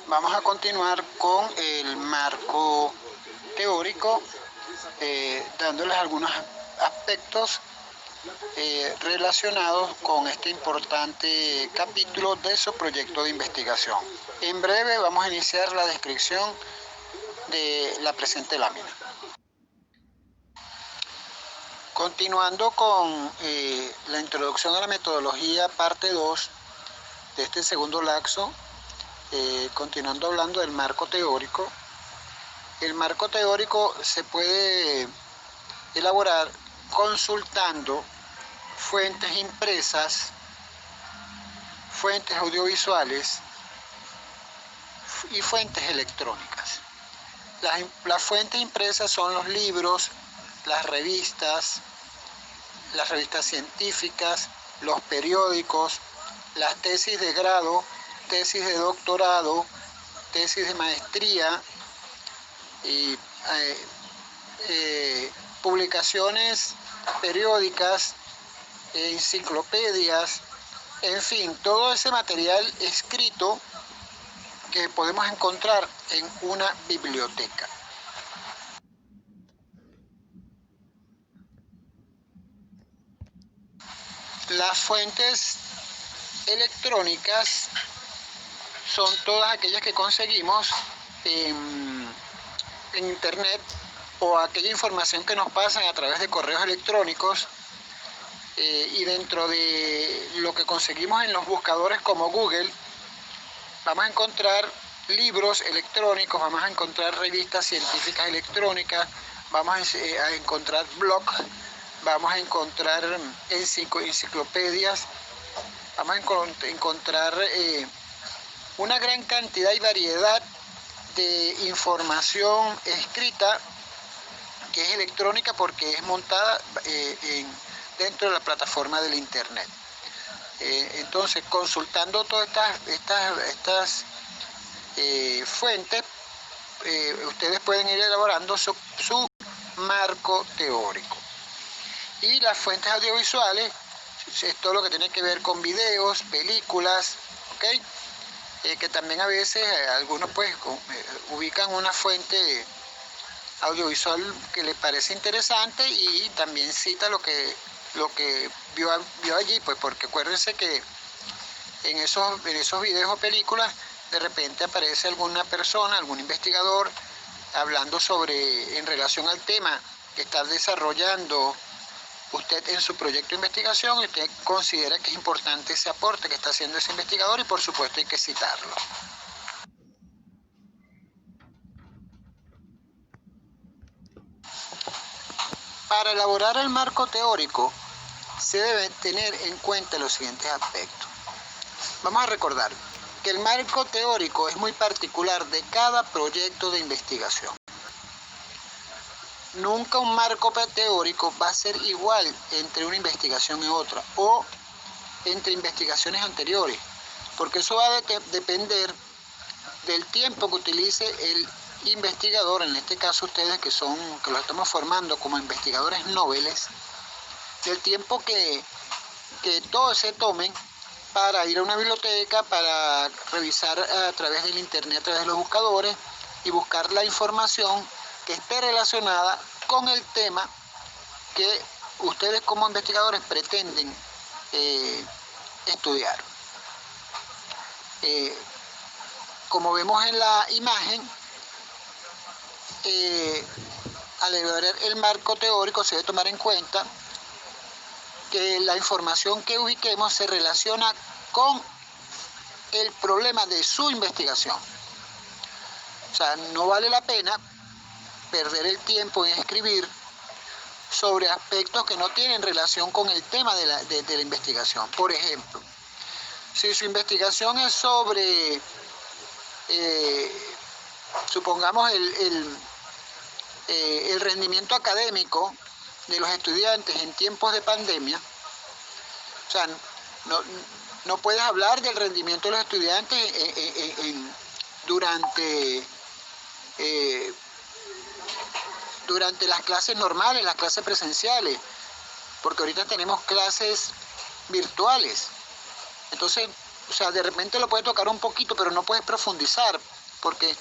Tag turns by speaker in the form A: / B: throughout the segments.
A: Vamos a continuar con el marco teórico, dándoles algunos aspectos relacionados con este importante capítulo de su proyecto de investigación. En breve vamos a iniciar la descripción de la presente lámina. Continuando con la introducción a la metodología, parte 2 de este segundo laxo, continuando hablando del marco teórico. El marco teórico se puede elaborar consultando fuentes impresas, fuentes audiovisuales y fuentes electrónicas. Las fuentes impresas son los libros, las revistas científicas, los periódicos, las tesis de grado, tesis de doctorado, tesis de maestría y publicaciones periódicas, enciclopedias, en fin, todo ese material escrito que podemos encontrar en una biblioteca. Las fuentes electrónicas son todas aquellas que conseguimos en internet o aquella información que nos pasan a través de correos electrónicos, y dentro de lo que conseguimos en los buscadores como Google vamos a encontrar libros electrónicos, vamos a encontrar revistas científicas electrónicas, vamos a encontrar blogs, vamos a encontrar enciclopedias, vamos a encontrar una gran cantidad y variedad de información escrita que es electrónica porque es montada dentro de la plataforma del internet. Entonces, consultando todas estas fuentes, ustedes pueden ir elaborando su marco teórico. Y las fuentes audiovisuales es todo lo que tiene que ver con videos, películas, ¿okay? Que también a veces algunos pues ubican una fuente audiovisual que les parece interesante y también cita lo que vio allí, pues porque acuérdense que en esos videos o películas de repente aparece alguna persona, algún investigador hablando en relación al tema que está desarrollando usted en su proyecto de investigación, y usted considera que es importante ese aporte que está haciendo ese investigador y por supuesto hay que citarlo. Para elaborar el marco teórico se deben tener en cuenta los siguientes aspectos. Vamos a recordar que el marco teórico es muy particular de cada proyecto de investigación. Nunca un marco teórico va a ser igual entre una investigación y otra o entre investigaciones anteriores, porque eso va a depender del tiempo que utilice el investigador, en este caso ustedes que los estamos formando como investigadores noveles, del tiempo que todos se tomen para ir a una biblioteca, para revisar a través del internet, a través de los buscadores y buscar la información que esté relacionada con el tema que ustedes como investigadores pretenden estudiar. Como vemos en la imagen, al elaborar el marco teórico se debe tomar en cuenta que la información que ubiquemos se relaciona con el problema de su investigación. O sea, no vale la pena perder el tiempo en escribir sobre aspectos que no tienen relación con el tema de la investigación. Por ejemplo, si su investigación es sobre, supongamos, el rendimiento académico de los estudiantes en tiempos de pandemia, o sea, no puedes hablar del rendimiento de los estudiantes durante las clases normales, las clases presenciales, porque ahorita tenemos clases virtuales. Entonces, o sea, de repente lo puedes tocar un poquito, pero no puedes profundizar, porque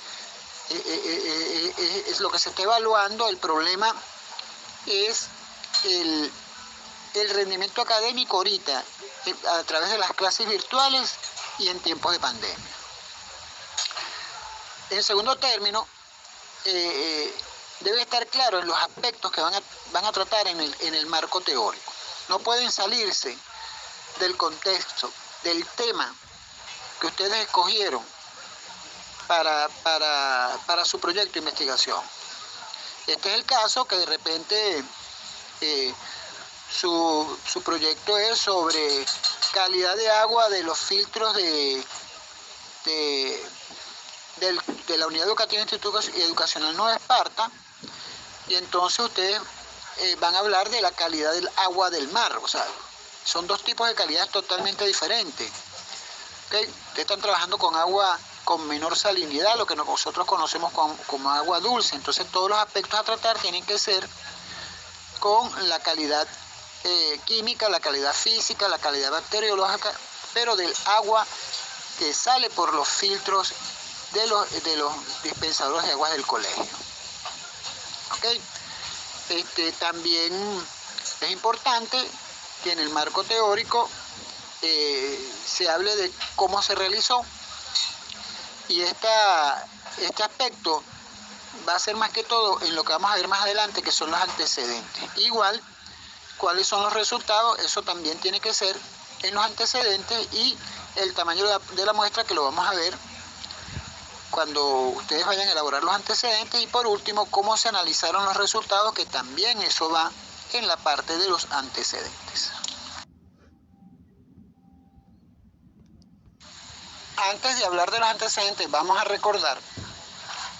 A: es lo que se está evaluando. El problema es el rendimiento académico ahorita, a través de las clases virtuales y en tiempos de pandemia. En segundo término, debe estar claro en los aspectos que van a tratar en el marco teórico. No pueden salirse del contexto, del tema que ustedes escogieron para su proyecto de investigación. Este es el caso que de repente su proyecto es sobre calidad de agua de los filtros de la Unidad Educativa Educacional Nueva Esparta, y entonces ustedes van a hablar de la calidad del agua del mar. O sea, son dos tipos de calidades totalmente diferentes. ¿Okay? Ustedes están trabajando con agua con menor salinidad, lo que nosotros conocemos como agua dulce. Entonces todos los aspectos a tratar tienen que ser con la calidad química, la calidad física, la calidad bacteriológica, pero del agua que sale por los filtros de los dispensadores de aguas del colegio. ¿Okay? También es importante que en el marco teórico se hable de cómo se realizó, y este aspecto va a ser más que todo en lo que vamos a ver más adelante, que son los antecedentes. Igual, cuáles son los resultados, eso también tiene que ser en los antecedentes, y el tamaño de la muestra, que lo vamos a ver cuando ustedes vayan a elaborar los antecedentes. Y por último, cómo se analizaron los resultados, que también eso va en la parte de los antecedentes. Antes de hablar de los antecedentes, vamos a recordar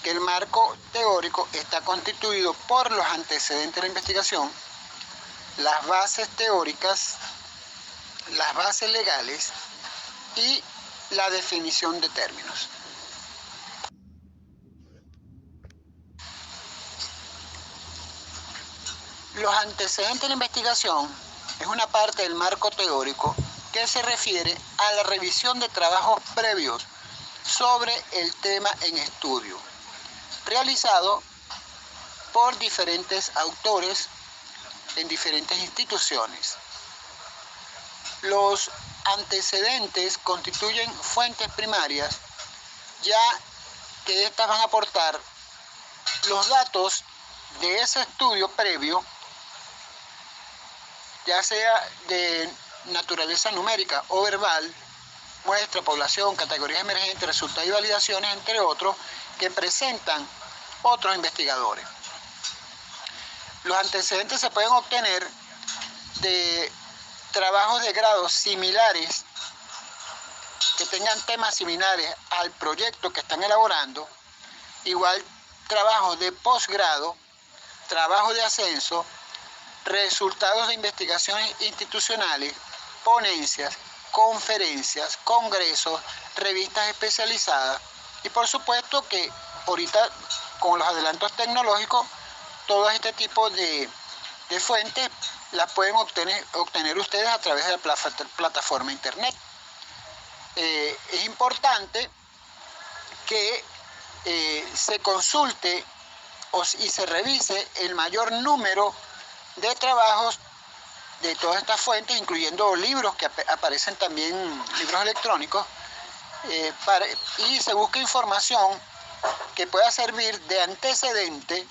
A: que el marco teórico está constituido por los antecedentes de la investigación, las bases teóricas, las bases legales y la definición de términos. Los antecedentes de la investigación es una parte del marco teórico que se refiere a la revisión de trabajos previos sobre el tema en estudio, realizado por diferentes autores en diferentes instituciones. Los antecedentes constituyen fuentes primarias, ya que estas van a aportar los datos de ese estudio previo, ya sea de naturaleza numérica o verbal, muestra, población, categorías emergentes, resultados y validaciones, entre otros, que presentan otros investigadores. Los antecedentes se pueden obtener de trabajos de grado similares, que tengan temas similares al proyecto que están elaborando, igual trabajos de posgrado, trabajos de ascenso, resultados de investigaciones institucionales, ponencias, conferencias, congresos, revistas especializadas, y por supuesto que ahorita con los adelantos tecnológicos, todo este tipo de fuentes las pueden obtener ustedes a través de la plataforma internet. Es importante que se consulte y se revise el mayor número de trabajos de todas estas fuentes, incluyendo libros que aparecen también, libros electrónicos, y se busca información que pueda servir de antecedente,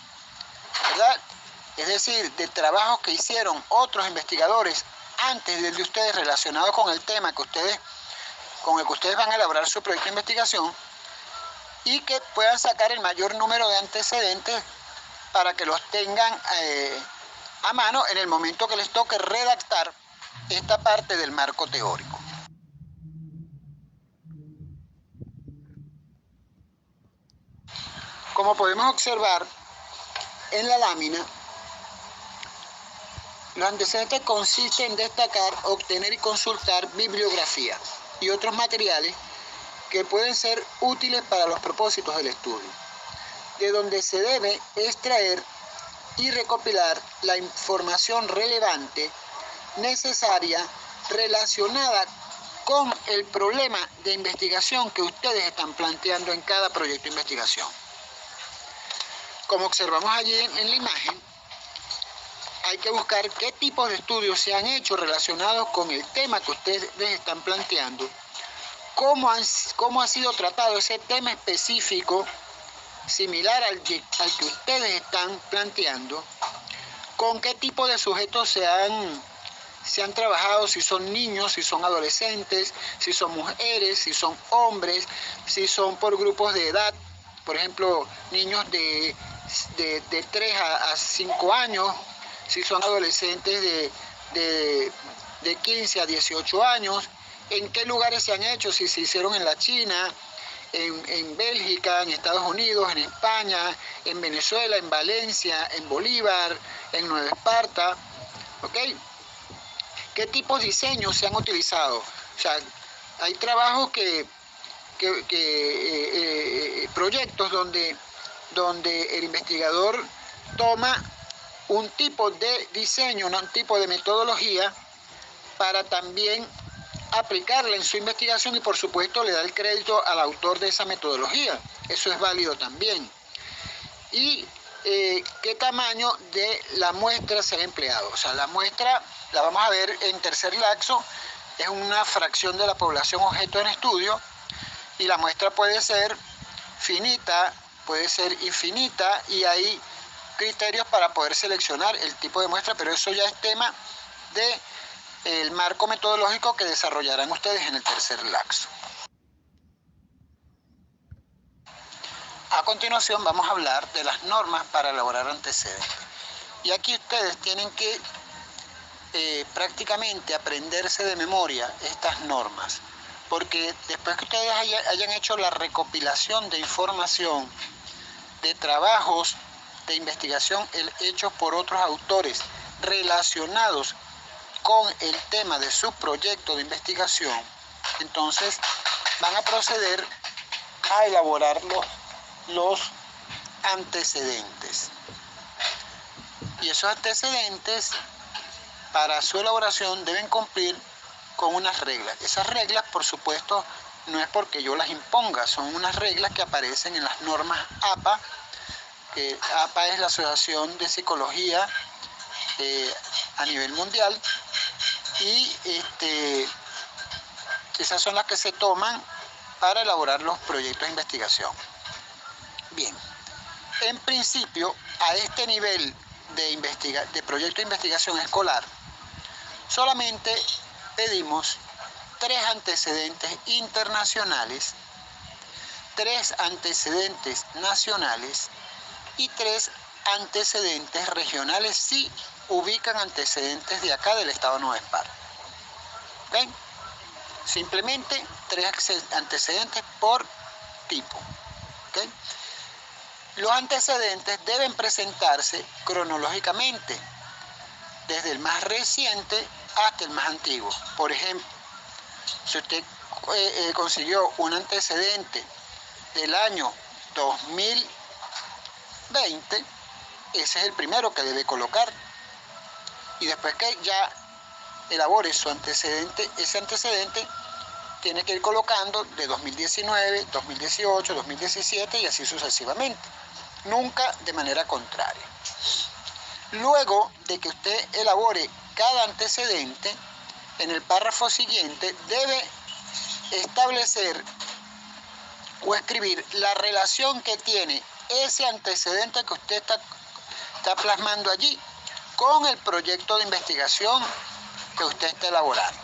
A: ¿verdad? Es decir, de trabajos que hicieron otros investigadores antes del de ustedes, relacionados con el tema con el que ustedes van a elaborar su proyecto de investigación, y que puedan sacar el mayor número de antecedentes para que los tengan a mano en el momento que les toque redactar esta parte del marco teórico. Como podemos observar en la lámina, los antecedentes consisten en destacar, obtener y consultar bibliografía y otros materiales que pueden ser útiles para los propósitos del estudio, de donde se debe extraer y recopilar la información relevante, necesaria, relacionada con el problema de investigación que ustedes están planteando en cada proyecto de investigación. Como observamos allí en la imagen, hay que buscar qué tipos de estudios se han hecho relacionados con el tema que ustedes están planteando, cómo ha sido tratado ese tema específico similar al que ustedes están planteando, con qué tipo de sujetos se han trabajado, si son niños, si son adolescentes, si son mujeres, si son hombres, si son por grupos de edad, por ejemplo, niños de 3 a 5 años, si son adolescentes de 15 a 18 años, en qué lugares se han hecho, si se hicieron en la China, en Bélgica, en Estados Unidos, en España, en Venezuela, en Valencia, en Bolívar, en Nueva Esparta, ¿ok? ¿Qué tipos de diseños se han utilizado? O sea, hay trabajos proyectos donde el investigador toma un tipo de diseño, un tipo de metodología para también aplicarla en su investigación y por supuesto le da el crédito al autor de esa metodología. Eso es válido también. Y qué tamaño de la muestra se ha empleado. O sea, la muestra la vamos a ver en tercer laxo, es una fracción de la población objeto en estudio y la muestra puede ser finita, puede ser infinita y hay criterios para poder seleccionar el tipo de muestra, pero eso ya es tema del marco metodológico que desarrollarán ustedes en el tercer laxo. A continuación vamos a hablar de las normas para elaborar antecedentes. Y aquí ustedes tienen que prácticamente aprenderse de memoria estas normas, porque después que ustedes hayan hecho la recopilación de información, de trabajos de investigación hechos por otros autores relacionados con el tema de su proyecto de investigación, entonces van a proceder a elaborar los antecedentes. Y esos antecedentes, para su elaboración, deben cumplir con unas reglas. Esas reglas, por supuesto, no es porque yo las imponga, son unas reglas que aparecen en las normas APA, que APA es la Asociación de Psicología a nivel mundial, y esas son las que se toman para elaborar los proyectos de investigación. Bien, en principio, a este nivel de proyecto de investigación escolar, solamente pedimos 3 antecedentes internacionales, 3 antecedentes nacionales y 3 antecedentes regionales si ubican antecedentes de acá del estado de Nueva Esparta. ¿Okay? Simplemente 3 antecedentes por tipo. ¿Okay? Los antecedentes deben presentarse cronológicamente, desde el más reciente hasta el más antiguo. Por ejemplo, si usted consiguió un antecedente del año 2020, ese es el primero que debe colocar. Y después que ya elabore su antecedente, ese antecedente tiene que ir colocando de 2019, 2018, 2017 y así sucesivamente. Nunca de manera contraria. Luego de que usted elabore cada antecedente, en el párrafo siguiente debe establecer o escribir la relación que tiene ese antecedente que usted está plasmando allí con el proyecto de investigación que usted está elaborando.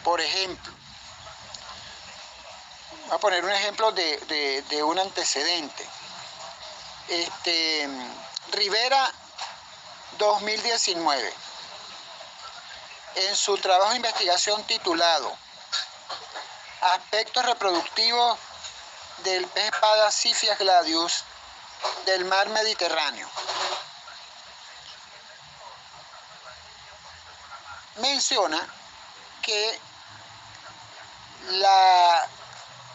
A: Por ejemplo, voy a poner un ejemplo de un antecedente. Rivera 2019, en su trabajo de investigación titulado Aspectos reproductivos del pez espada Siphias gladius del mar Mediterráneo, menciona que la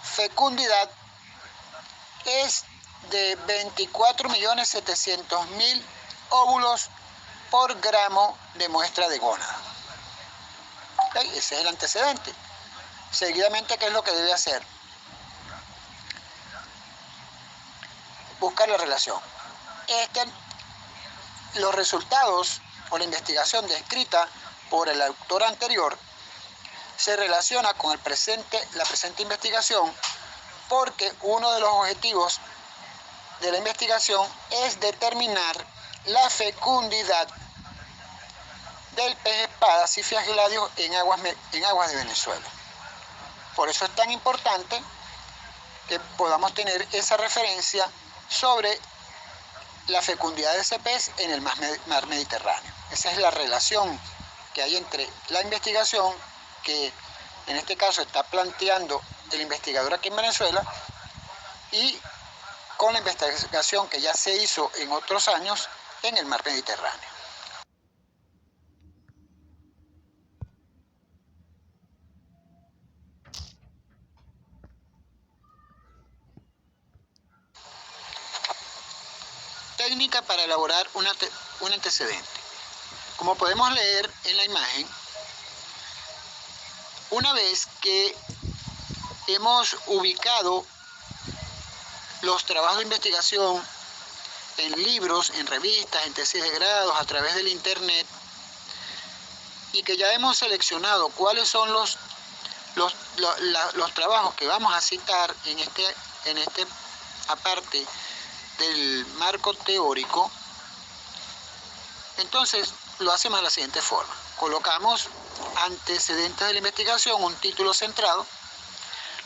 A: fecundidad es de 24.700.000 óvulos por gramo de muestra de gónada. ¿Ok? Ese es el antecedente. Seguidamente, ¿qué es lo que debe hacer? Buscar la relación. Los resultados o la investigación descrita por el autor anterior se relaciona con la presente investigación, porque uno de los objetivos de la investigación es determinar la fecundidad del pez espada Siphias gladius en aguas de Venezuela. Por eso es tan importante que podamos tener esa referencia sobre la fecundidad de ese pez en el mar Mediterráneo. Esa es la relación que hay entre la investigación que en este caso está planteando el investigador aquí en Venezuela y con la investigación que ya se hizo en otros años en el mar Mediterráneo. Técnica para elaborar un antecedente. Como podemos leer en la imagen, una vez que hemos ubicado los trabajos de investigación en libros, en revistas, en tesis de grados, a través del internet, y que ya hemos seleccionado cuáles son los trabajos que vamos a citar en este aparte del marco teórico, entonces lo hacemos de la siguiente forma. Colocamos antecedentes de la investigación, un título centrado,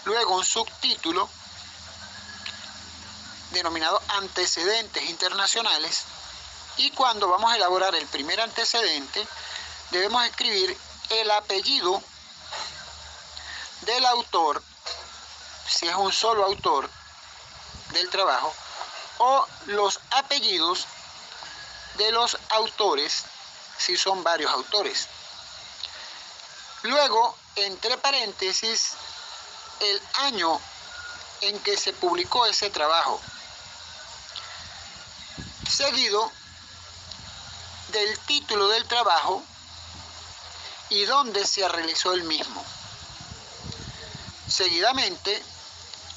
A: luego un subtítulo denominado antecedentes internacionales, y cuando vamos a elaborar el primer antecedente debemos escribir el apellido del autor, si es un solo autor del trabajo, o los apellidos de los autores, si son varios autores. Luego, entre paréntesis, el año en que se publicó ese trabajo, seguido del título del trabajo y dónde se realizó el mismo. Seguidamente,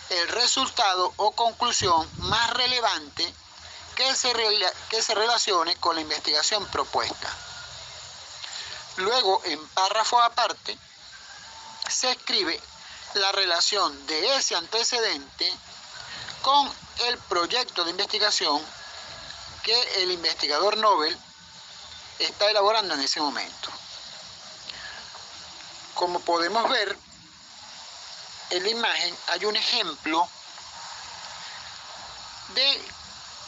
A: el resultado o conclusión más relevante que se relacione con la investigación propuesta. Luego, en párrafo aparte, se escribe la relación de ese antecedente con el proyecto de investigación que el investigador Nobel está elaborando en ese momento. Como podemos ver en la imagen, hay un ejemplo de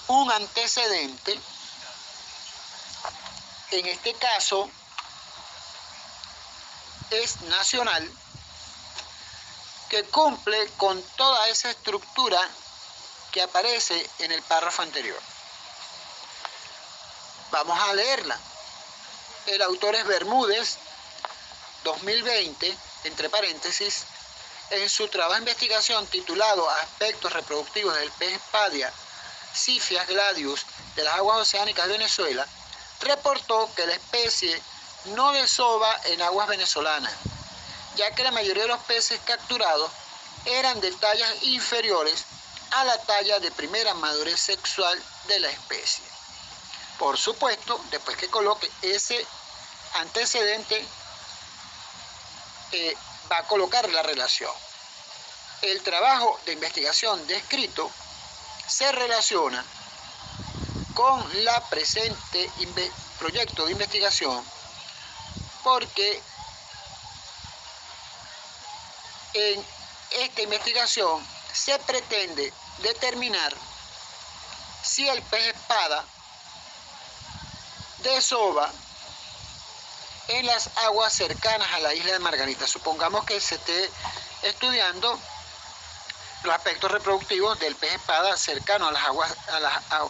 A: un antecedente, en este caso es nacional, que cumple con toda esa estructura que aparece en el párrafo anterior. Vamos a leerla. El autor es Bermúdez, 2020, entre paréntesis, en su trabajo de investigación titulado Aspectos reproductivos del pez espada Siphias gladius de las aguas oceánicas de Venezuela, reportó que la especie no desova en aguas venezolanas, ya que la mayoría de los peces capturados eran de tallas inferiores a la talla de primera madurez sexual de la especie. Por supuesto, después que coloque ese antecedente, va a colocar la relación. El trabajo de investigación descrito se relaciona con la presente proyecto de investigación porque en esta investigación se pretende determinar si el pez espada desova en las aguas cercanas a la isla de Margarita. Supongamos que se esté estudiando los aspectos reproductivos del pez espada cercano a las aguas,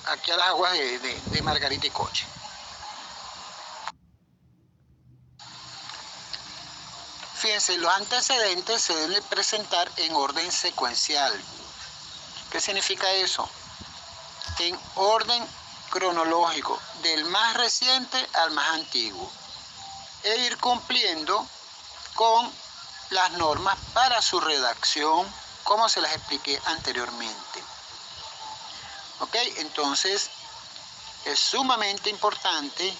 A: aquí a las aguas de Margarita y Coche. Fíjense, los antecedentes se deben presentar en orden secuencial. ¿Qué significa eso? En orden cronológico, del más reciente al más antiguo, e ir cumpliendo con las normas para su redacción, como se las expliqué anteriormente. ¿Ok? Entonces, es sumamente importante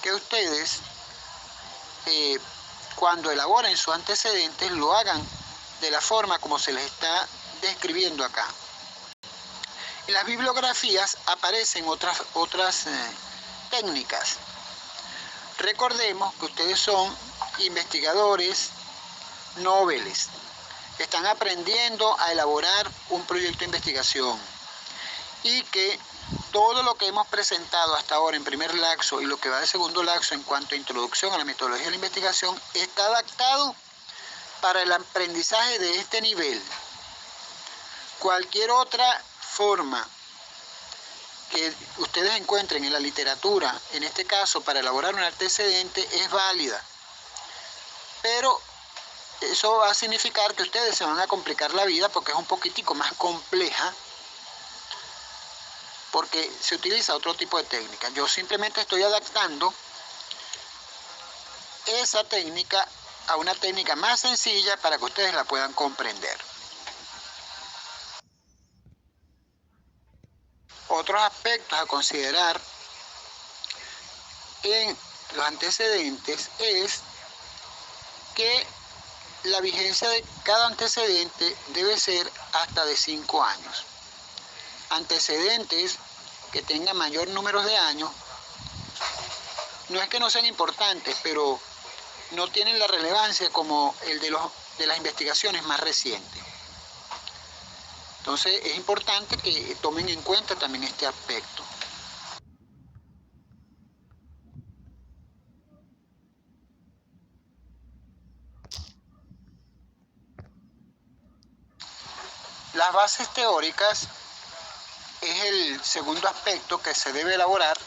A: que ustedes, cuando elaboren sus antecedentes, lo hagan de la forma como se les está describiendo acá. En las bibliografías aparecen otras técnicas. Recordemos que ustedes son investigadores noveles, están aprendiendo a elaborar un proyecto de investigación y que todo lo que hemos presentado hasta ahora en primer lapso y lo que va de segundo lapso en cuanto a introducción a la metodología de la investigación está adaptado para el aprendizaje de este nivel. Cualquier otra forma que ustedes encuentren en la literatura, en este caso para elaborar un antecedente, es válida. Pero eso va a significar que ustedes se van a complicar la vida porque es un poquitico más compleja, porque se utiliza otro tipo de técnica. Yo simplemente estoy adaptando esa técnica a una técnica más sencilla para que ustedes la puedan comprender. Otros aspectos a considerar en los antecedentes es que la vigencia de cada antecedente debe ser hasta de 5 años. Antecedentes que tengan mayor número de años, no es que no sean importantes, pero no tienen la relevancia como el de las investigaciones más recientes. Entonces es importante que tomen en cuenta también este aspecto. Las bases teóricas es el segundo aspecto que se debe elaborar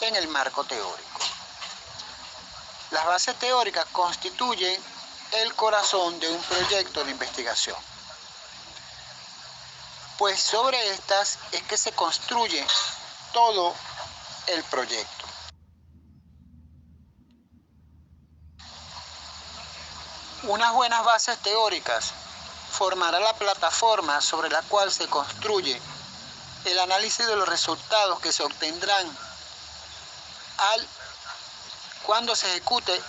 A: en el marco teórico. Las bases teóricas constituyen el corazón de un proyecto de investigación, pues sobre estas es que se construye todo el proyecto. Unas buenas bases teóricas formará la plataforma sobre la cual se construye el análisis de los resultados que se obtendrán cuando se ejecute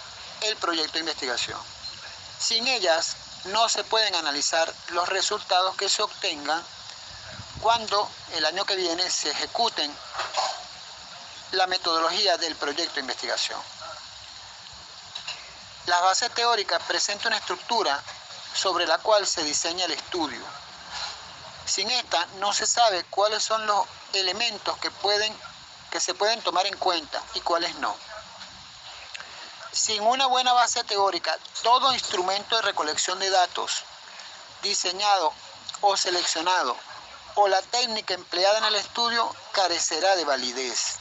A: el proyecto de investigación. Sin ellas no se pueden analizar los resultados que se obtengan cuando el año que viene se ejecuten la metodología del proyecto de investigación. Las bases teóricas presentan una estructura sobre la cual se diseña el estudio. Sin esta no se sabe cuáles son los elementos que se pueden tomar en cuenta y cuáles no. Sin una buena base teórica, todo instrumento de recolección de datos diseñado o seleccionado o la técnica empleada en el estudio carecerá de validez.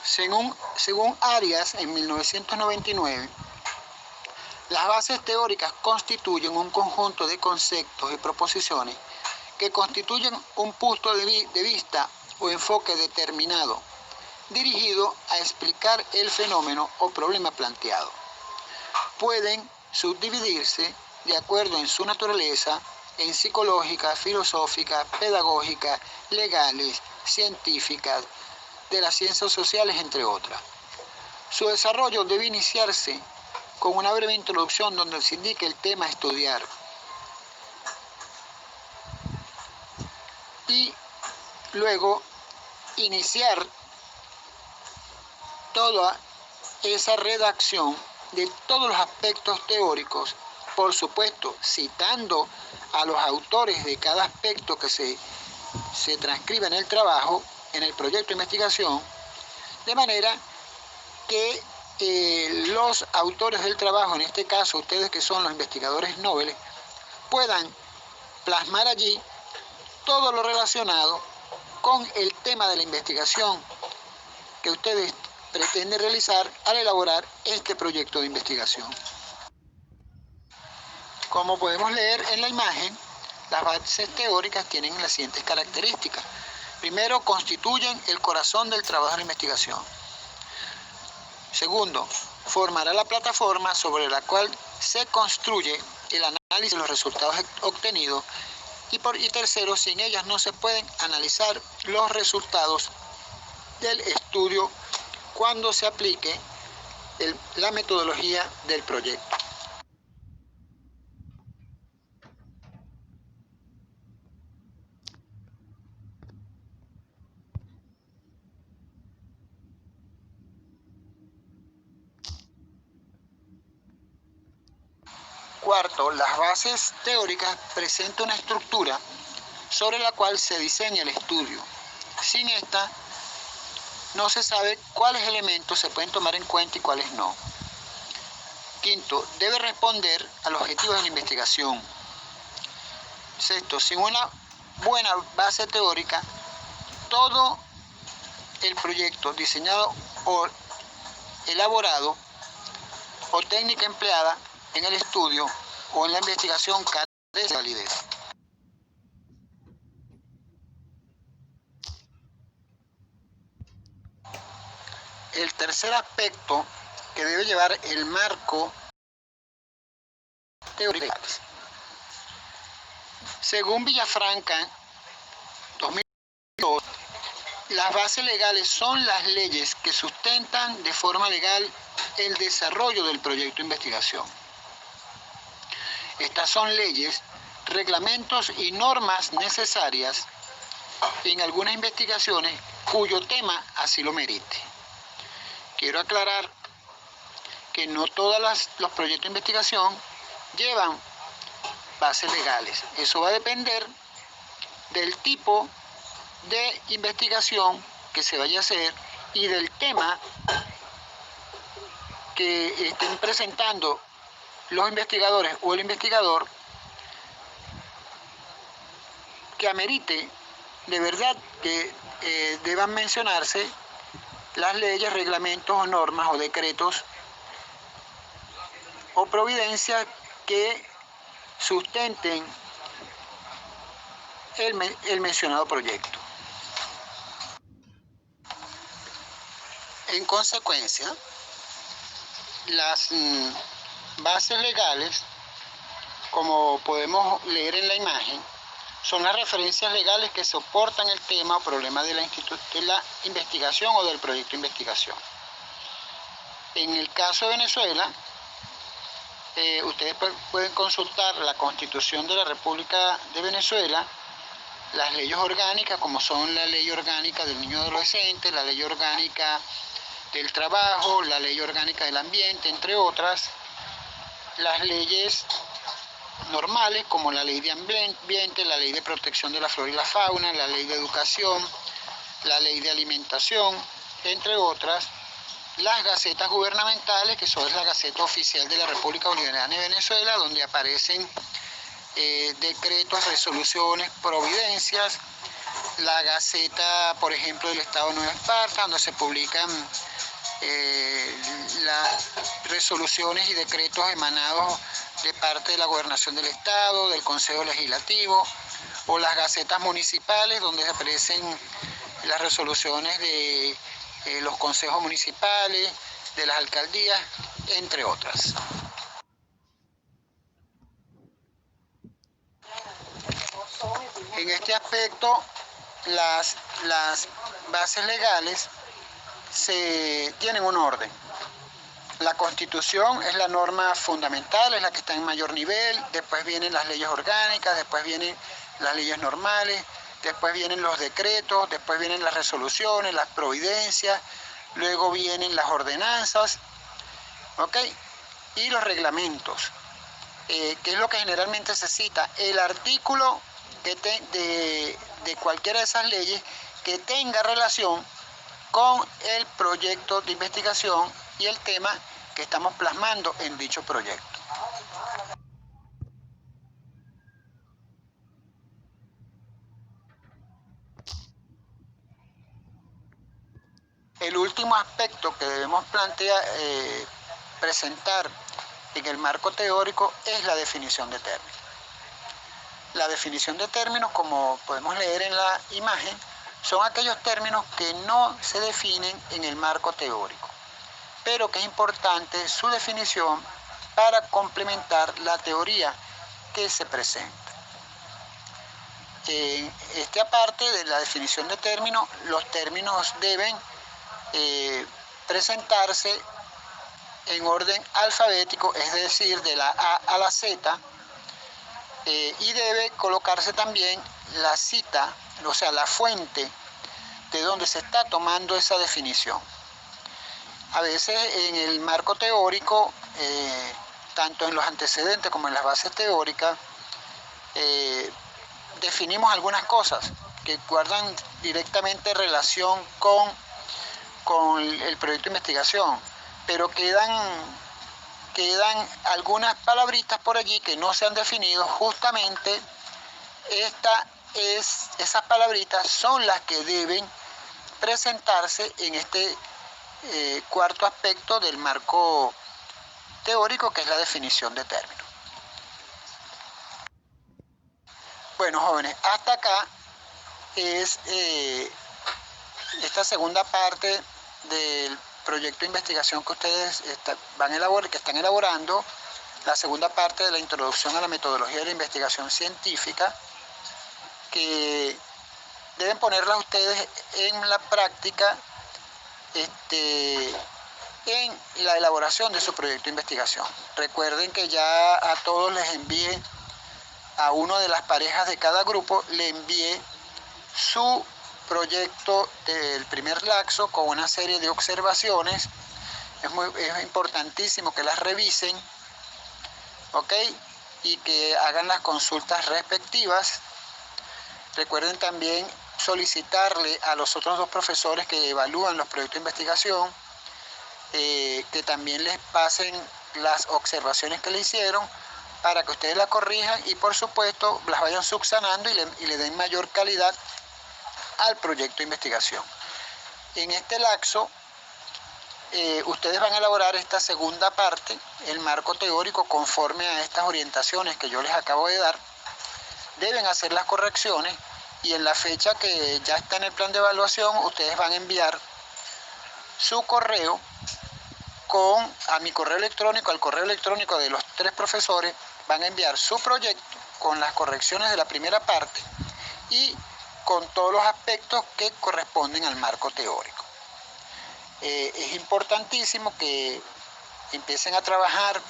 A: Según Arias, en 1999, las bases teóricas constituyen un conjunto de conceptos y proposiciones que constituyen un punto de vista o enfoque determinado, dirigido a explicar el fenómeno o problema planteado. Pueden subdividirse de acuerdo en su naturaleza en psicológicas, filosóficas, pedagógicas, legales, científicas, de las ciencias sociales, entre otras. Su desarrollo debe iniciarse con una breve introducción donde se indique el tema a estudiar y luego iniciar toda esa redacción de todos los aspectos teóricos, por supuesto citando a los autores de cada aspecto que se transcribe en el trabajo, en el proyecto de investigación, de manera que los autores del trabajo, en este caso ustedes que son los investigadores noveles, puedan plasmar allí todo lo relacionado con el tema de la investigación que ustedes pretenden realizar al elaborar este proyecto de investigación. Como podemos leer en la imagen, las bases teóricas tienen las siguientes características. Primero, constituyen el corazón del trabajo de investigación. Segundo, formará la plataforma sobre la cual se construye el análisis de los resultados obtenidos. Y tercero, sin ellas no se pueden analizar los resultados del estudio cuando se aplique la metodología del proyecto. Cuarto, las bases teóricas presentan una estructura sobre la cual se diseña el estudio. Sin esta, no se sabe cuáles elementos se pueden tomar en cuenta y cuáles no. Quinto, debe responder a los objetivos de la investigación. Sexto, sin una buena base teórica, todo el proyecto diseñado o elaborado o técnica empleada en el estudio o en la investigación carece de validez. El tercer aspecto que debe llevar el marco teórico. Según Villafranca, 2002, las bases legales son las leyes que sustentan de forma legal el desarrollo del proyecto de investigación. Estas son leyes, reglamentos y normas necesarias en algunas investigaciones cuyo tema así lo merite. Quiero aclarar que no todos los proyectos de investigación llevan bases legales. Eso va a depender del tipo de investigación que se vaya a hacer y del tema que estén presentando los investigadores o el investigador, que amerite de verdad que deban mencionarse las leyes, reglamentos o normas o decretos o providencias que sustenten el mencionado proyecto. En consecuencia, las bases legales, como podemos leer en la imagen, son las referencias legales que soportan el tema o problema de la investigación o del proyecto de investigación. En el caso de Venezuela, ustedes pueden consultar la Constitución de la República de Venezuela, las leyes orgánicas, como son la Ley Orgánica del Niño y Adolescente, la Ley Orgánica del Trabajo, la Ley Orgánica del Ambiente, entre otras, las leyes normales como la Ley de Ambiente, la Ley de Protección de la Flora y la Fauna, la Ley de Educación, la Ley de Alimentación, entre otras, las gacetas gubernamentales, que son la Gaceta Oficial de la República Bolivariana de Venezuela, donde aparecen decretos, resoluciones, providencias, la Gaceta, por ejemplo, del Estado de Nueva Esparta, donde se publican las resoluciones y decretos emanados de parte de la Gobernación del Estado, del Consejo Legislativo, o las gacetas municipales, donde aparecen las resoluciones de los consejos municipales, de las alcaldías, entre otras. En este aspecto, las bases legales tienen un orden. La Constitución es la norma fundamental, es la que está en mayor nivel, después vienen las leyes orgánicas, después vienen las leyes normales, después vienen los decretos, después vienen las resoluciones, las providencias, luego vienen las ordenanzas, ¿ok? Y los reglamentos, que es lo que generalmente se cita, el artículo de cualquiera de esas leyes que tenga relación con el proyecto de investigación y el tema que estamos plasmando en dicho proyecto. El último aspecto que debemos presentar en el marco teórico es la definición de términos. La definición de términos, como podemos leer en la imagen, son aquellos términos que no se definen en el marco teórico. pero que es importante su definición para complementar la teoría que se presenta. En esta parte de la definición de términos, los términos deben presentarse en orden alfabético, es decir, de la A a la Z, y debe colocarse también la cita, o sea, la fuente de donde se está tomando esa definición. A veces en el marco teórico, tanto en los antecedentes como en las bases teóricas, definimos algunas cosas que guardan directamente relación con el proyecto de investigación, pero quedan algunas palabritas por allí que no se han definido. Justamente esas palabritas son las que deben presentarse en este cuarto aspecto del marco teórico, que es la definición de términos. Bueno, jóvenes, hasta acá es esta segunda parte del proyecto de investigación que ustedes están elaborando, la segunda parte de la introducción a la metodología de la investigación científica, que deben ponerla ustedes en la práctica en la elaboración de su proyecto de investigación. Recuerden que ya a todos les envié, a uno de las parejas de cada grupo, le envié su proyecto del primer laxo con una serie de observaciones. Es importantísimo que las revisen, ¿ok? Y que hagan las consultas respectivas. Recuerden también solicitarle a los otros dos profesores que evalúan los proyectos de investigación que también les pasen las observaciones que le hicieron para que ustedes las corrijan y, por supuesto, las vayan subsanando y le den mayor calidad al proyecto de investigación. En este laxo, ustedes van a elaborar esta segunda parte, el marco teórico, conforme a estas orientaciones que yo les acabo de dar. Deben hacer las correcciones y en la fecha que ya está en el plan de evaluación, ustedes van a enviar su correo a mi correo electrónico, al correo electrónico de los tres profesores. Van a enviar su proyecto con las correcciones de la primera parte y con todos los aspectos que corresponden al marco teórico. Es importantísimo que empiecen a trabajar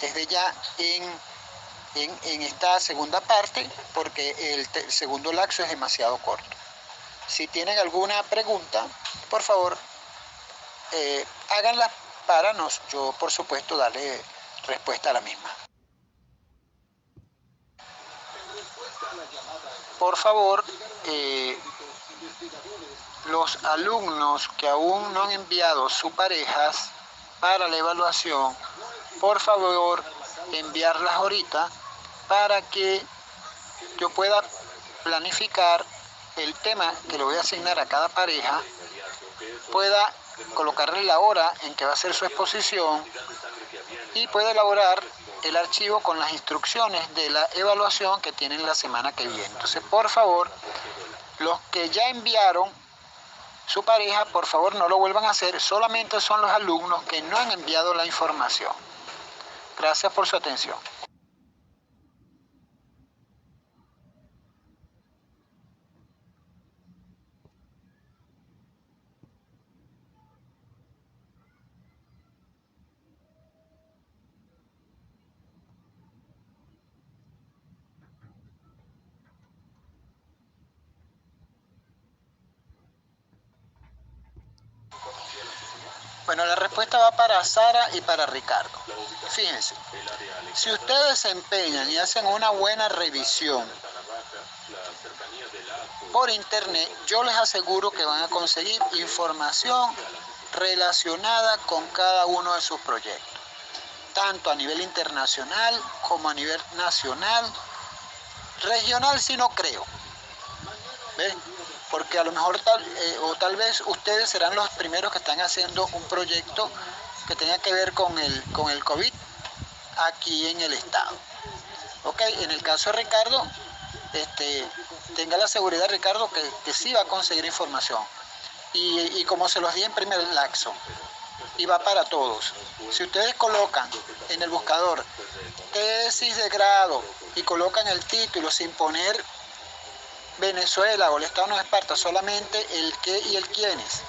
A: desde ya en esta segunda parte, porque el segundo laxo es demasiado corto. Si tienen alguna pregunta, por favor, háganla para yo, por supuesto, darle respuesta a la misma. Por favor, los alumnos que aún no han enviado sus parejas para la evaluación, por favor, enviarlas ahorita para que yo pueda planificar el tema que le voy a asignar a cada pareja, pueda colocarle la hora en que va a hacer su exposición y pueda elaborar el archivo con las instrucciones de la evaluación que tienen la semana que viene. Entonces, por favor, los que ya enviaron su pareja, por favor no lo vuelvan a hacer, solamente son los alumnos que no han enviado la información. Gracias por su atención. Bueno, la respuesta va para Sara y para Ricardo. Fíjense, si ustedes se empeñan y hacen una buena revisión por internet, yo les aseguro que van a conseguir información relacionada con cada uno de sus proyectos, tanto a nivel internacional como a nivel nacional, regional si no creo. ¿Ves? Porque a lo mejor tal vez ustedes serán los primeros que están haciendo un proyecto que tenga que ver con el COVID aquí en el estado. Ok, en el caso de Ricardo, tenga la seguridad, Ricardo, que sí va a conseguir información. Y como se los di en primer laxo, y va para todos. Si ustedes colocan en el buscador tesis de grado y colocan el título sin poner Venezuela o el Estado Nueva Esparta, solamente el qué y el quiénes,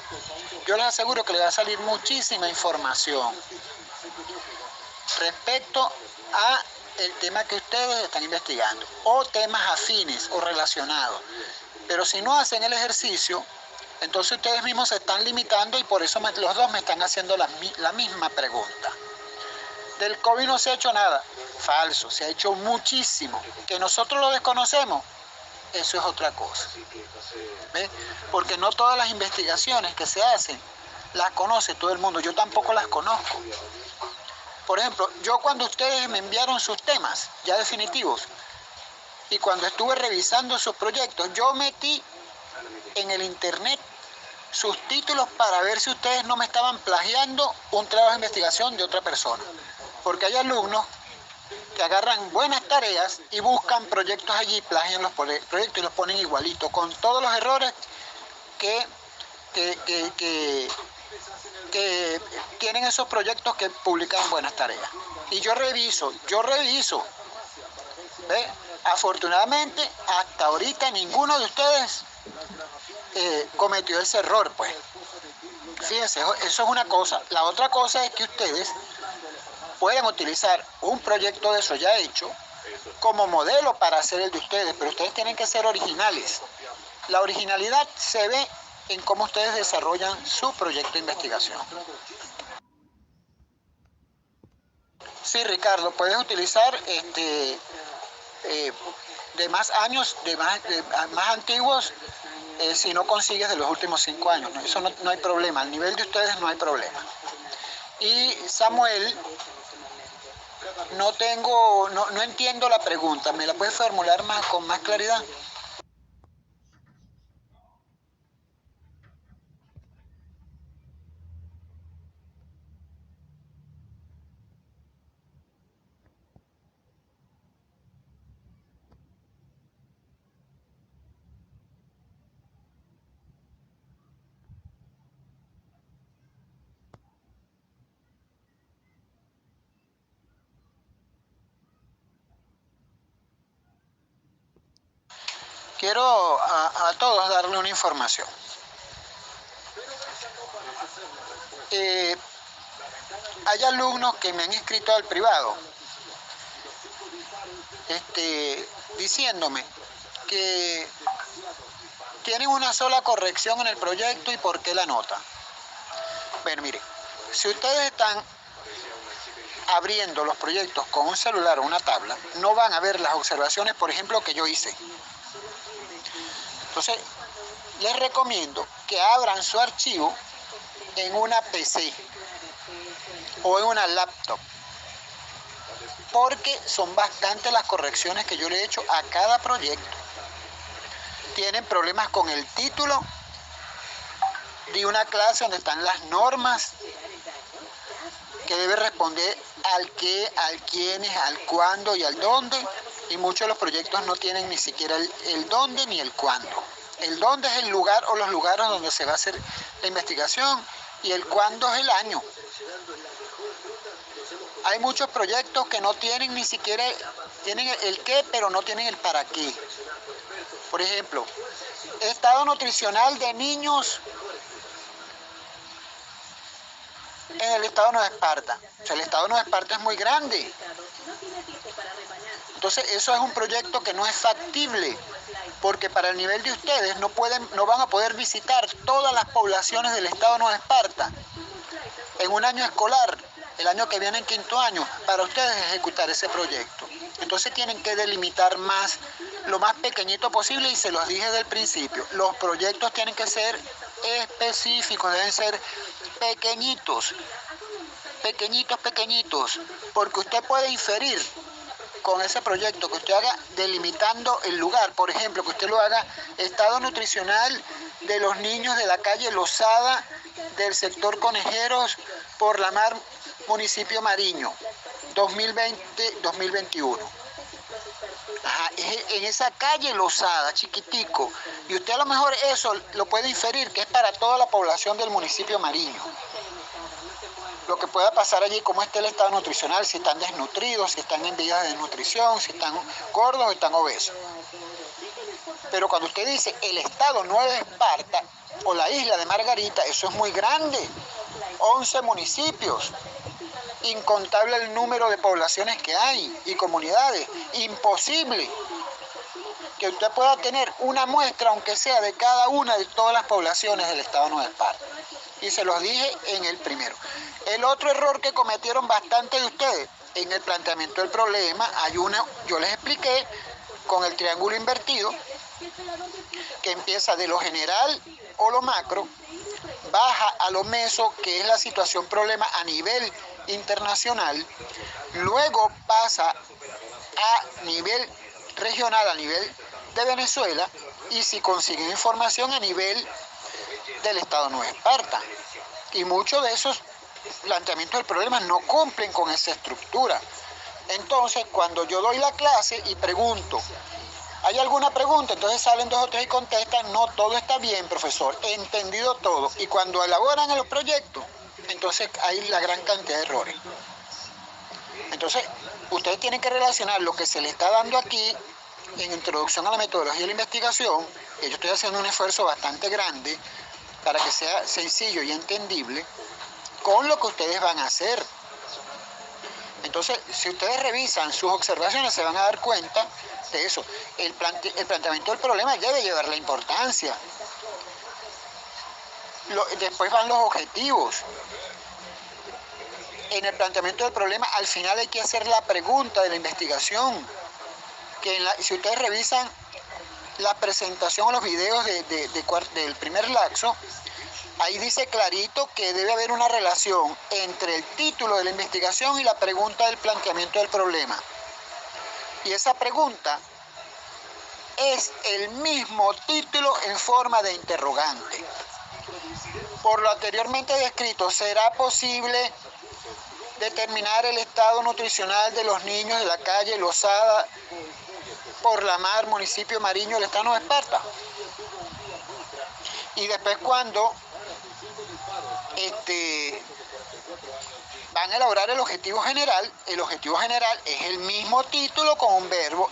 A: yo les aseguro que les va a salir muchísima información respecto a el tema que ustedes están investigando o temas afines o relacionados. Pero si no hacen el ejercicio, entonces ustedes mismos se están limitando y por eso los dos me están haciendo la misma pregunta. Del COVID no se ha hecho nada. Falso, se ha hecho muchísimo. Que nosotros lo desconocemos, eso es otra cosa. ¿Ve? Porque no todas las investigaciones que se hacen las conoce todo el mundo. Yo tampoco las conozco. Por ejemplo, yo cuando ustedes me enviaron sus temas ya definitivos y cuando estuve revisando sus proyectos, yo metí en el internet sus títulos para ver si ustedes no me estaban plagiando un trabajo de investigación de otra persona. Porque hay alumnos que agarran buenas tareas y buscan proyectos allí, plagian los proyectos y los ponen igualitos, con todos los errores que tienen esos proyectos que publican buenas tareas. Y yo reviso. ¿Ve? Afortunadamente, hasta ahorita ninguno de ustedes cometió ese error, pues. Fíjense, eso es una cosa. La otra cosa es que ustedes pueden utilizar un proyecto de eso ya hecho como modelo para hacer el de ustedes, pero ustedes tienen que ser originales. La originalidad se ve en cómo ustedes desarrollan su proyecto de investigación. Sí, Ricardo, puedes utilizar de más años, de más antiguos, si no consigues de los últimos 5 años. ¿No? Eso no hay problema, al nivel de ustedes no hay problema. Y Samuel, no entiendo la pregunta, ¿me la puedes formular con más claridad? Quiero a todos darle una información. Hay alumnos que me han escrito al privado diciéndome que tienen una sola corrección en el proyecto y por qué la nota. Bueno, mire, si ustedes están abriendo los proyectos con un celular o una tabla, no van a ver las observaciones, por ejemplo, que yo hice. Entonces, les recomiendo que abran su archivo en una PC o en una laptop, porque son bastantes las correcciones que yo le he hecho a cada proyecto. Tienen problemas con el título de una clase donde están las normas que debe responder al qué, al quiénes, al cuándo y al dónde, y muchos de los proyectos no tienen ni siquiera el dónde ni el cuándo. El dónde es el lugar o los lugares donde se va a hacer la investigación y el cuándo es el año. Hay muchos proyectos que no tienen ni siquiera, tienen el qué, pero no tienen el para qué. Por ejemplo, estado nutricional de niños en el estado Nueva Esparta. O sea, el estado Nueva Esparta es muy grande. Entonces, eso es un proyecto que no es factible, porque para el nivel de ustedes no van a poder visitar todas las poblaciones del estado Nueva Esparta en un año escolar, el año que viene en 5º año, para ustedes ejecutar ese proyecto. Entonces tienen que delimitar más, lo más pequeñito posible, y se los dije desde el principio, los proyectos tienen que ser específicos, deben ser pequeñitos, porque usted puede inferir con ese proyecto que usted haga delimitando el lugar. Por ejemplo, que usted lo haga estado nutricional de los niños de la calle Lozada del sector Conejeros por la Mar, municipio Mariño, 2020-2021. En esa calle Lozada, chiquitico, y usted a lo mejor eso lo puede inferir que es para toda la población del municipio Mariño. lo que pueda pasar allí, cómo está el estado nutricional, si están desnutridos, si están en vías de desnutrición, si están gordos o están obesos. Pero cuando usted dice el estado Nueva Esparta o la isla de Margarita, eso es muy grande, 11 municipios, incontable el número de poblaciones que hay y comunidades, imposible que usted pueda tener una muestra, aunque sea de cada una de todas las poblaciones del estado Nueva Esparta. Y se los dije en el primero. El otro error que cometieron bastante de ustedes en el planteamiento del problema, hay una, yo les expliqué, con el triángulo invertido, que empieza de lo general o lo macro, baja a lo meso, que es la situación problema a nivel internacional, luego pasa a nivel regional, a nivel de Venezuela, y si consiguen información a nivel del estado Nueva Esparta. Y muchos de esos planteamientos del problema no cumplen con esa estructura. Entonces, cuando yo doy la clase y pregunto, ¿hay alguna pregunta? Entonces salen 2 o 3 y contestan, no, todo está bien, profesor, he entendido todo. Y cuando elaboran en los proyectos, entonces hay la gran cantidad de errores. Entonces, ustedes tienen que relacionar lo que se les está dando aquí en introducción a la metodología de la investigación, que yo estoy haciendo un esfuerzo bastante grande para que sea sencillo y entendible, con lo que ustedes van a hacer. Entonces, si ustedes revisan sus observaciones, se van a dar cuenta de eso. El planteamiento del problema debe llevar la importancia. Después van los objetivos. En el planteamiento del problema, al final hay que hacer la pregunta de la investigación. Si ustedes revisan la presentación o los videos del primer laxo, ahí dice clarito que debe haber una relación entre el título de la investigación y la pregunta del planteamiento del problema. Y esa pregunta es el mismo título en forma de interrogante. Por lo anteriormente descrito, ¿será posible determinar el estado nutricional de los niños de la calle Lozada, por la Mar, municipio Mariño, del estado de Esparta? Y después, cuando van a elaborar el objetivo general es el mismo título con un verbo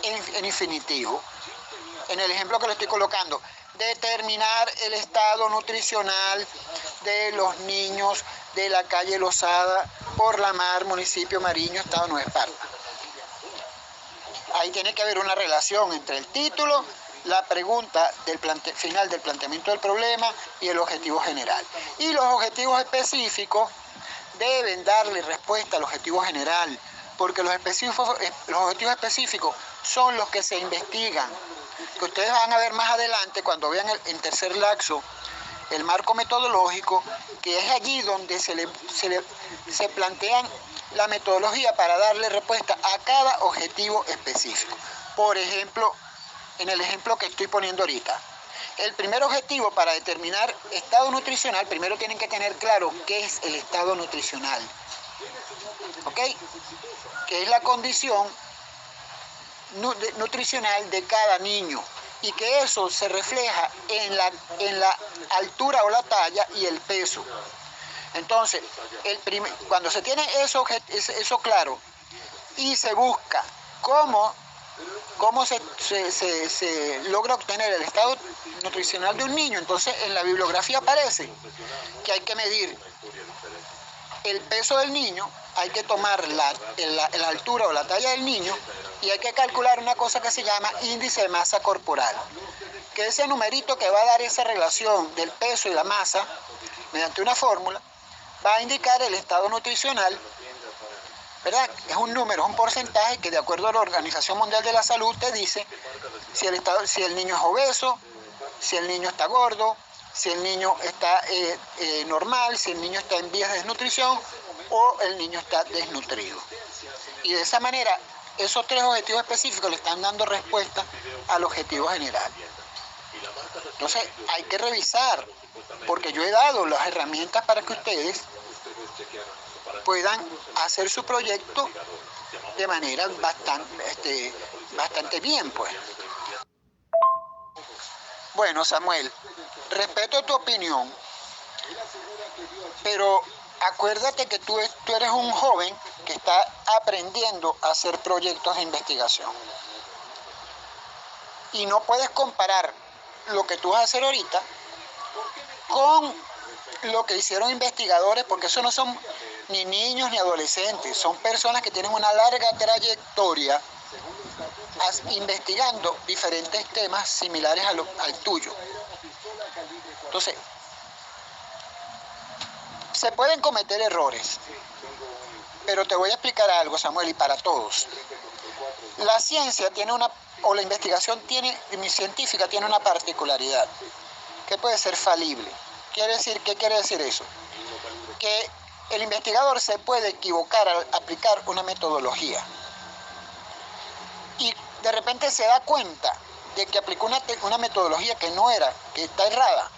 A: en infinitivo. En el ejemplo que le estoy colocando, determinar el estado nutricional de los niños de la calle Lozada, por la Mar, municipio Mariño, estado de Nueva Esparta. Ahí tiene que haber una relación entre el título, la pregunta final del planteamiento del problema y el objetivo general. Y los objetivos específicos deben darle respuesta al objetivo general, porque los objetivos específicos son los que se investigan, que ustedes van a ver más adelante cuando vean en tercer laxo el marco metodológico, que es allí donde se plantean la metodología para darle respuesta a cada objetivo específico. Por ejemplo, en el ejemplo que estoy poniendo ahorita, el primer objetivo para determinar estado nutricional, primero tienen que tener claro qué es el estado nutricional, ¿ok? Que es la condición nutricional de cada niño, y que eso se refleja en la altura o la talla y el peso. Entonces, cuando se tiene eso claro y se busca cómo se logra obtener el estado nutricional de un niño, entonces en la bibliografía aparece que hay que medir el peso del niño, hay que tomar la altura o la talla del niño, y hay que calcular una cosa que se llama índice de masa corporal, que ese numerito que va a dar esa relación del peso y la masa, mediante una fórmula, va a indicar el estado nutricional, ¿verdad? Es un número, es un porcentaje que, de acuerdo a la Organización Mundial de la Salud, te dice si el niño es obeso, si el niño está gordo, si el niño está normal, si el niño está en vías de desnutrición o el niño está desnutrido. Y de esa manera, esos 3 objetivos específicos le están dando respuesta al objetivo general. Entonces, hay que revisar, porque yo he dado las herramientas para que ustedes puedan hacer su proyecto de manera bastante bien, pues. Bueno, Samuel, respeto tu opinión, pero acuérdate que tú eres un joven que está aprendiendo a hacer proyectos de investigación. Y no puedes comparar lo que tú vas a hacer ahorita con lo que hicieron investigadores, porque eso no son ni niños ni adolescentes, son personas que tienen una larga trayectoria investigando diferentes temas similares al tuyo. Entonces, se pueden cometer errores, pero te voy a explicar algo, Samuel, y para todos. La ciencia la investigación científica tiene una particularidad, que puede ser falible. ¿Qué quiere decir eso? Que el investigador se puede equivocar al aplicar una metodología. Y de repente se da cuenta de que aplicó una metodología que no era, que está errada.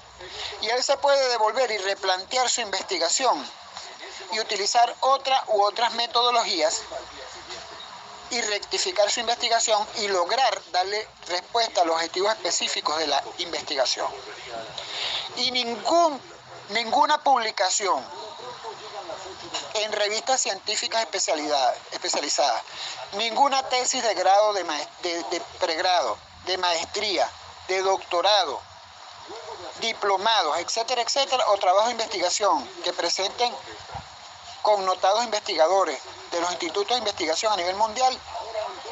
A: Y él se puede devolver y replantear su investigación y utilizar otra u otras metodologías y rectificar su investigación y lograr darle respuesta a los objetivos específicos de la investigación. Y ninguna publicación en revistas científicas especializadas, ninguna tesis de grado, de pregrado, de maestría, de doctorado, diplomados, etcétera, etcétera, o trabajo de investigación que presenten connotados investigadores de los institutos de investigación a nivel mundial,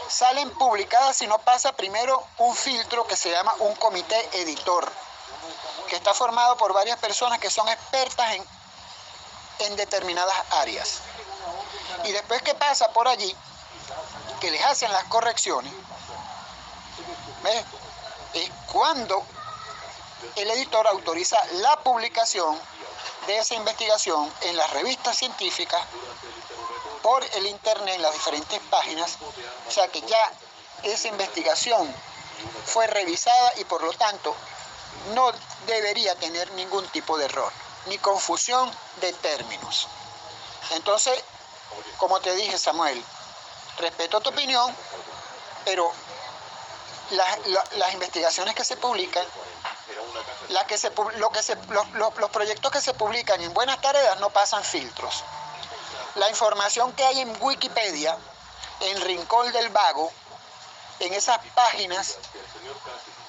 A: salen publicadas si no pasa primero un filtro que se llama un comité editor, que está formado por varias personas que son expertas en determinadas áreas. Y después que pasa por allí, que les hacen las correcciones, ¿ves? Es cuando el editor autoriza la publicación de esa investigación en las revistas científicas, por el internet, en las diferentes páginas. O sea que ya esa investigación fue revisada y por lo tanto no debería tener ningún tipo de error, ni confusión de términos. Entonces, como te dije, Samuel, respeto tu opinión, pero las investigaciones que se publican, los proyectos que se publican en Buenas Tareas no pasan filtros. La información que hay en Wikipedia, en Rincón del Vago, en esas páginas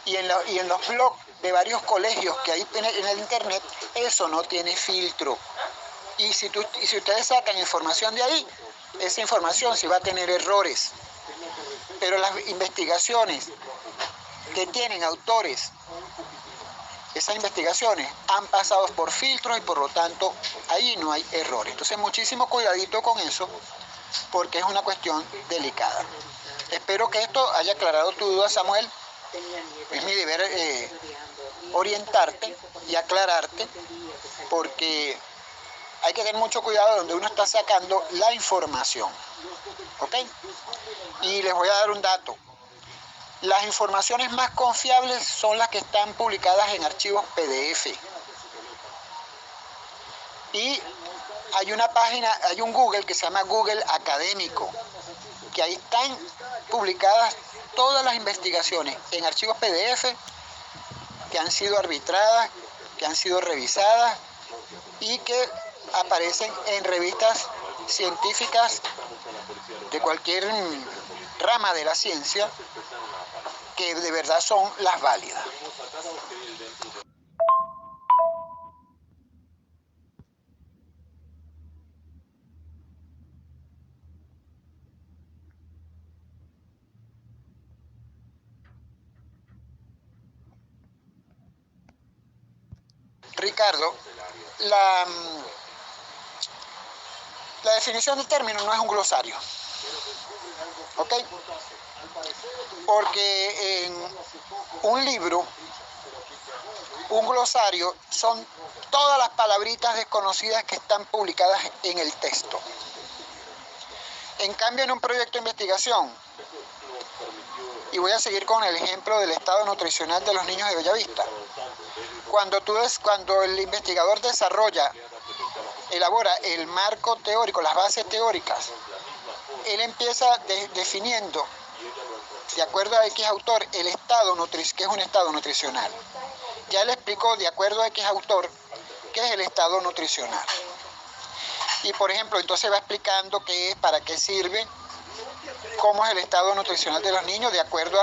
A: y en los blogs de varios colegios que hay en el internet, eso no tiene filtro. Y si ustedes sacan información de ahí, esa información sí va a tener errores. Pero las investigaciones que tienen autores, esas investigaciones han pasado por filtros y por lo tanto ahí no hay errores. Entonces muchísimo cuidadito con eso porque es una cuestión delicada. Espero que esto haya aclarado tu duda, Samuel. Es mi deber orientarte y aclararte porque hay que tener mucho cuidado de donde uno está sacando la información. ¿Ok? Y les voy a dar un dato. Las informaciones más confiables son las que están publicadas en archivos PDF. Y hay un Google que se llama Google Académico, que ahí están publicadas todas las investigaciones en archivos PDF que han sido arbitradas, que han sido revisadas y que aparecen en revistas científicas de cualquier rama de la ciencia, que de verdad son las válidas. Ricardo, la definición del término no es un glosario, ¿ok? Porque en un libro, un glosario son todas las palabritas desconocidas que están publicadas en el texto. En cambio, en un proyecto de investigación, y voy a seguir con el ejemplo del estado nutricional de los niños de Bellavista, cuando el investigador elabora el marco teórico, las bases teóricas, él empieza definiendo, de acuerdo a X autor, el estado que es un estado nutricional. Ya le explicó, de acuerdo a X autor, qué es el estado nutricional. Y por ejemplo, entonces va explicando qué es, para qué sirve, cómo es el estado nutricional de los niños, de acuerdo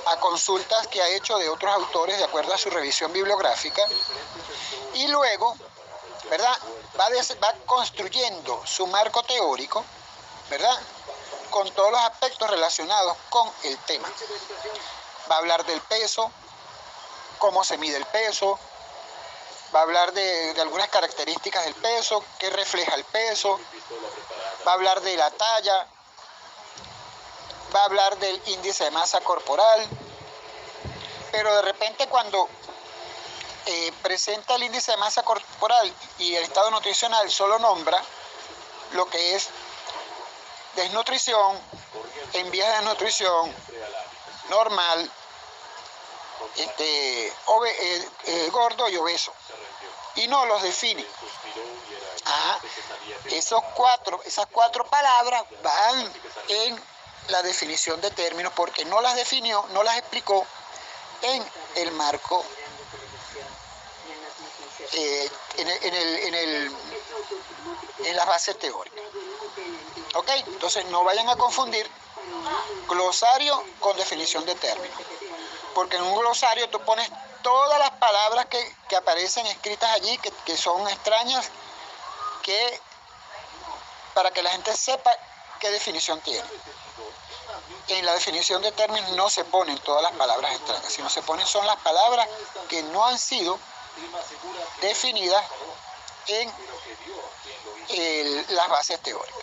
A: a consultas que ha hecho de otros autores, de acuerdo a su revisión bibliográfica. Y luego, ¿verdad? Va construyendo su marco teórico, ¿verdad? Con todos los aspectos relacionados con el tema. Va a hablar del peso, cómo se mide el peso, va a hablar de algunas características del peso, qué refleja el peso, va a hablar de la talla, va a hablar del índice de masa corporal, pero de repente cuando presenta el índice de masa corporal y el estado nutricional, solo nombra lo que es desnutrición, en vías de desnutrición, normal, gordo y obeso, y no los define. Esas cuatro palabras van en la definición de términos, porque no las definió, no las explicó en el marco, en las bases teóricas. ¿Ok? Entonces no vayan a confundir glosario con definición de términos, porque en un glosario tú pones todas las palabras que aparecen escritas allí, que son extrañas, para que la gente sepa qué definición tiene. En la definición de términos no se ponen todas las palabras extrañas, sino se ponen son las palabras que no han sido definidas en las bases teóricas.